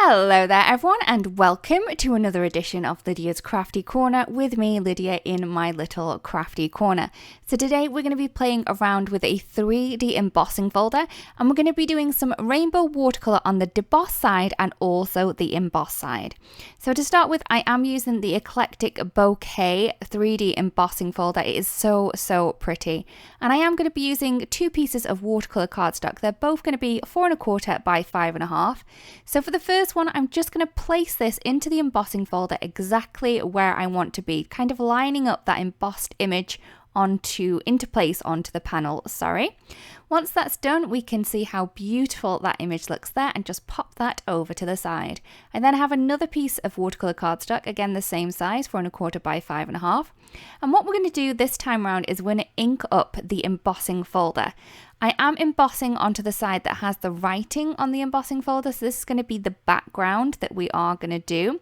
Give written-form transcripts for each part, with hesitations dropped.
Hello there everyone and welcome to another edition of Lydia's Crafty Corner with me, Lydia, in my little crafty corner. So today we're going to be playing around with a 3D embossing folder and we're going to be doing some rainbow watercolor on the debossed side and also the embossed side. So to start with, I am using the Eclectic Bouquet 3D embossing folder. It is so pretty. And I am going to be using two pieces of watercolor cardstock. They're both going to be 4¼ by 5½. So for the first one, I'm just going to place this into the embossing folder exactly where I want to be, kind of lining up that embossed image into place onto the panel, Once that's done, we can see how beautiful that image looks there and just pop that over to the side. I then have another piece of watercolor cardstock, again the same size, 4¼ by 5½. And what we're going to do this time around is we're going to ink up the embossing folder. I am embossing onto the side that has the writing on the embossing folder, so this is going to be the background that we are going to do.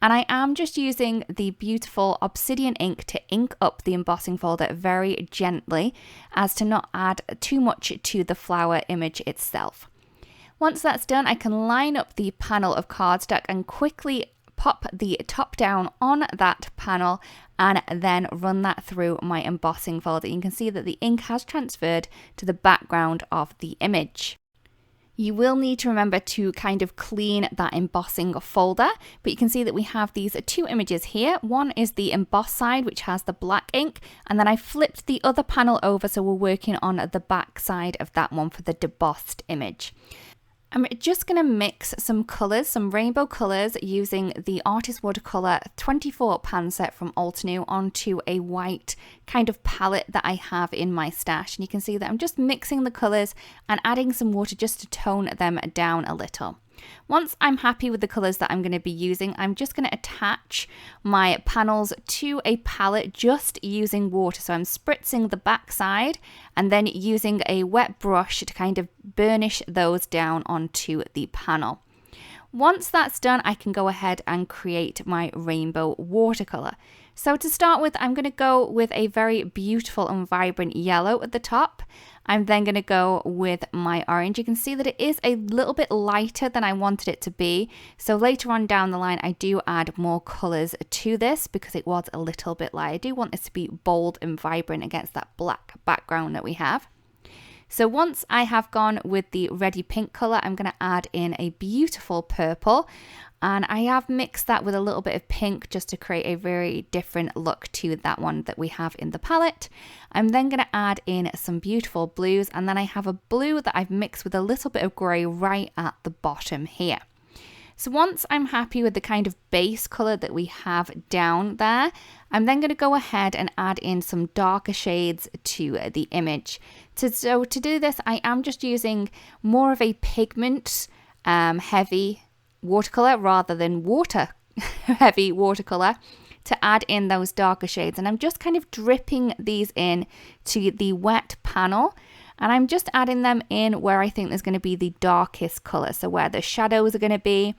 And I am just using the beautiful obsidian ink to ink up the embossing folder very gently as to not add too much to the flower image itself. Once that's done, I can line up the panel of cardstock and quickly pop the top down on that panel and then run that through my embossing folder. You can see that the ink has transferred to the background of the image. You will need to remember to kind of clean that embossing folder, but you can see that we have these two images here. One is the embossed side, which has the black ink, and then I flipped the other panel over, so we're working on the back side of that one for the debossed image. I'm just going to mix some colours, some rainbow colours, using the Artist Watercolor 24 pan set from Altenew onto a white kind of palette that I have in my stash. And you can see that I'm just mixing the colours and adding some water just to tone them down a little. Once I'm happy with the colours that I'm going to be using, I'm just going to attach my panels to a palette just using water. So I'm spritzing the back side and then using a wet brush to kind of burnish those down onto the panel. Once that's done, I can go ahead and create my rainbow watercolor. So to start with, I'm going to go with a very beautiful and vibrant yellow at the top. I'm then going to go with my orange. You can see that it is a little bit lighter than I wanted it to be. So later on down the line, I do add more colors to this because it was a little bit light. I do want this to be bold and vibrant against that black background that we have. So once I have gone with the ready pink color, I'm going to add in a beautiful purple. And I have mixed that with a little bit of pink just to create a very different look to that one that we have in the palette. I'm then going to add in some beautiful blues, and then I have a blue that I've mixed with a little bit of grey right at the bottom here. So once I'm happy with the kind of base color that we have down there, I'm then going to go ahead and add in some darker shades to the image. So to do this, I am just using more of a pigment heavy watercolor rather than water heavy watercolor to add in those darker shades. And I'm just kind of dripping these in to the wet panel. And I'm just adding them in where I think there's going to be the darkest color. So where the shadows are going to be,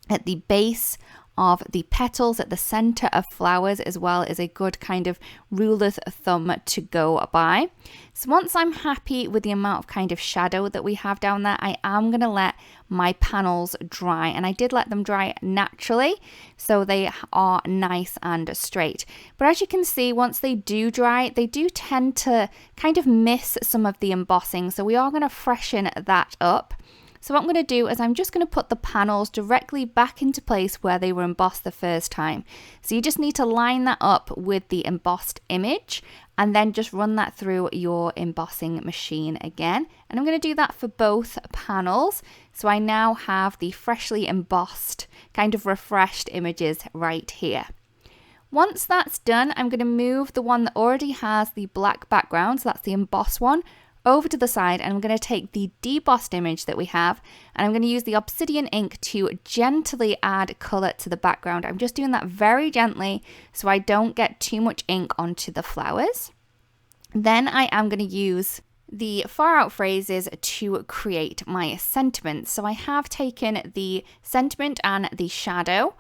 at the base of the petals, at the center of flowers, as well as a good kind of ruler's thumb to go by. So once I'm happy with the amount of kind of shadow that we have down there, I am going to let my panels dry. And I did let them dry naturally, so they are nice and straight. But as you can see, once they do dry, they do tend to kind of miss some of the embossing. So we are going to freshen that up. So what I'm going to do is I'm just going to put the panels directly back into place where they were embossed the first time. So you just need to line that up with the embossed image and then just run that through your embossing machine again. And I'm going to do that for both panels. So I now have the freshly embossed, kind of refreshed images right here. Once that's done, I'm going to move the one that already has the black background, so that's the embossed one, over to the side, and I'm going to take the debossed image that we have and I'm going to use the obsidian ink to gently add color to the background. I'm just doing that very gently so I don't get too much ink onto the flowers. Then I am going to use the far out phrases to create my sentiment. So I have taken the sentiment and the shadow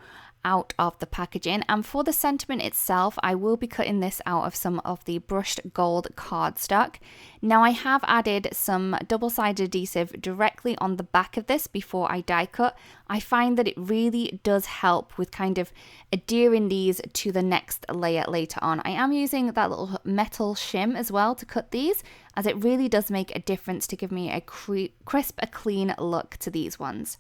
out of the packaging. And for the sentiment itself, I will be cutting this out of some of the brushed gold cardstock. Now I have added some double-sided adhesive directly on the back of this before I die cut. I find that it really does help with kind of adhering these to the next layer later on. I am using that little metal shim as well to cut these, as it really does make a difference to give me a crisp, a clean look to these ones.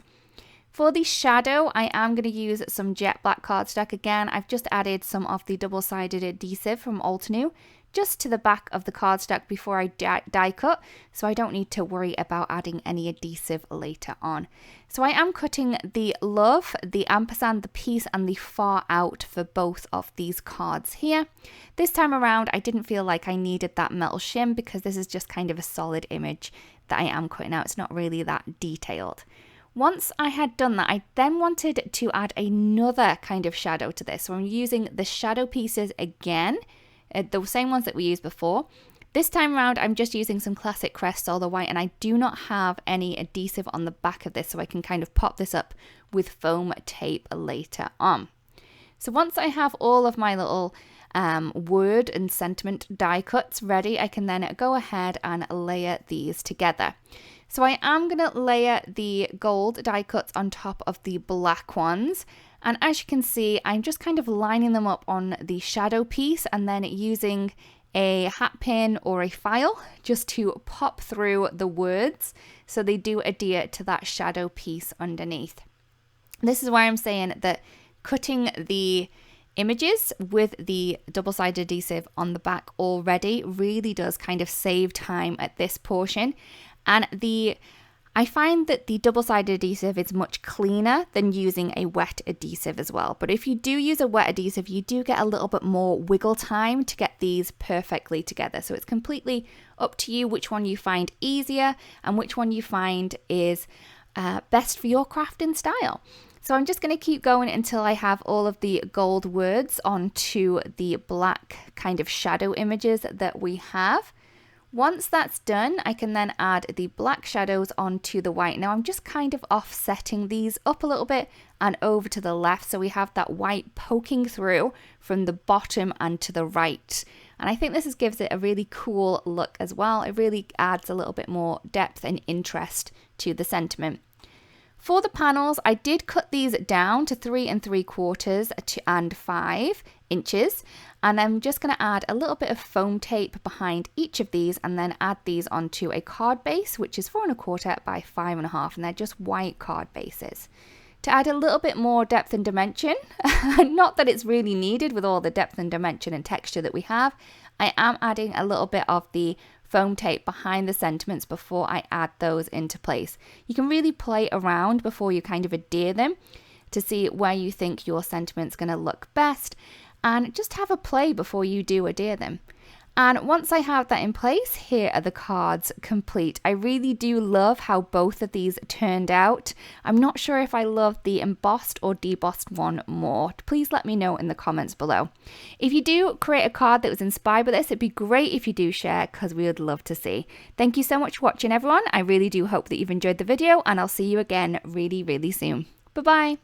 For the shadow, I am going to use some jet black cardstock again. I've just added some of the double-sided adhesive from Altenew just to the back of the cardstock before I die cut, so I don't need to worry about adding any adhesive later on. So I am cutting the love, the ampersand, the peace, and the far out for both of these cards here. This time around, I didn't feel like I needed that metal shim because this is just kind of a solid image that I am cutting out. It's not really that detailed. Once I had done that, I then wanted to add another kind of shadow to this. So I'm using the shadow pieces again, the same ones that we used before. This time around, I'm just using some classic Crest All the White, and I do not have any adhesive on the back of this, so I can kind of pop this up with foam tape later on. So once I have all of my little word and sentiment die cuts ready, I can then go ahead and layer these together. So I am going to layer the gold die cuts on top of the black ones. And as you can see, I'm just kind of lining them up on the shadow piece and then using a hat pin or a file just to pop through the words so they do adhere to that shadow piece underneath. This is why I'm saying that cutting the images with the double-sided adhesive on the back already really does kind of save time at this portion. And I find that the double-sided adhesive is much cleaner than using a wet adhesive as well. But if you do use a wet adhesive, you do get a little bit more wiggle time to get these perfectly together. So it's completely up to you which one you find easier and which one you find is best for your crafting style. So I'm just going to keep going until I have all of the gold words onto the black kind of shadow images that we have. Once that's done, I can then add the black shadows onto the white. Now I'm just kind of offsetting these up a little bit and over to the left, so we have that white poking through from the bottom and to the right. And I think this gives it a really cool look as well. It really adds a little bit more depth and interest to the sentiment. For the panels, I did cut these down to 3 3/4 and 5 inches. And I'm just going to add a little bit of foam tape behind each of these and then add these onto a card base, which is 4 1/4 by 5 1/2. And they're just white card bases. To add a little bit more depth and dimension, not that it's really needed with all the depth and dimension and texture that we have, I am adding a little bit of the foam tape behind the sentiments before I add those into place. You can really play around before you kind of adhere them to see where you think your sentiment's going to look best, and just have a play before you do adhere them. And once I have that in place, here are the cards complete. I really do love how both of these turned out. I'm not sure if I love the embossed or debossed one more. Please let me know in the comments below. If you do create a card that was inspired by this, it'd be great if you do share, because we would love to see. Thank you so much for watching, everyone. I really do hope that you've enjoyed the video, and I'll see you again really, really soon. Bye-bye.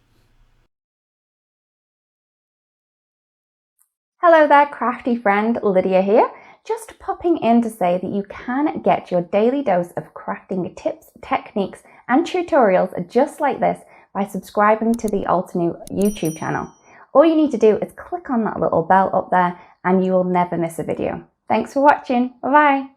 Hello there, crafty friend, Lydia here. Just popping in to say that you can get your daily dose of crafting tips, techniques, and tutorials just like this by subscribing to the Altenew YouTube channel. All you need to do is click on that little bell up there and you will never miss a video. Thanks for watching. Bye bye.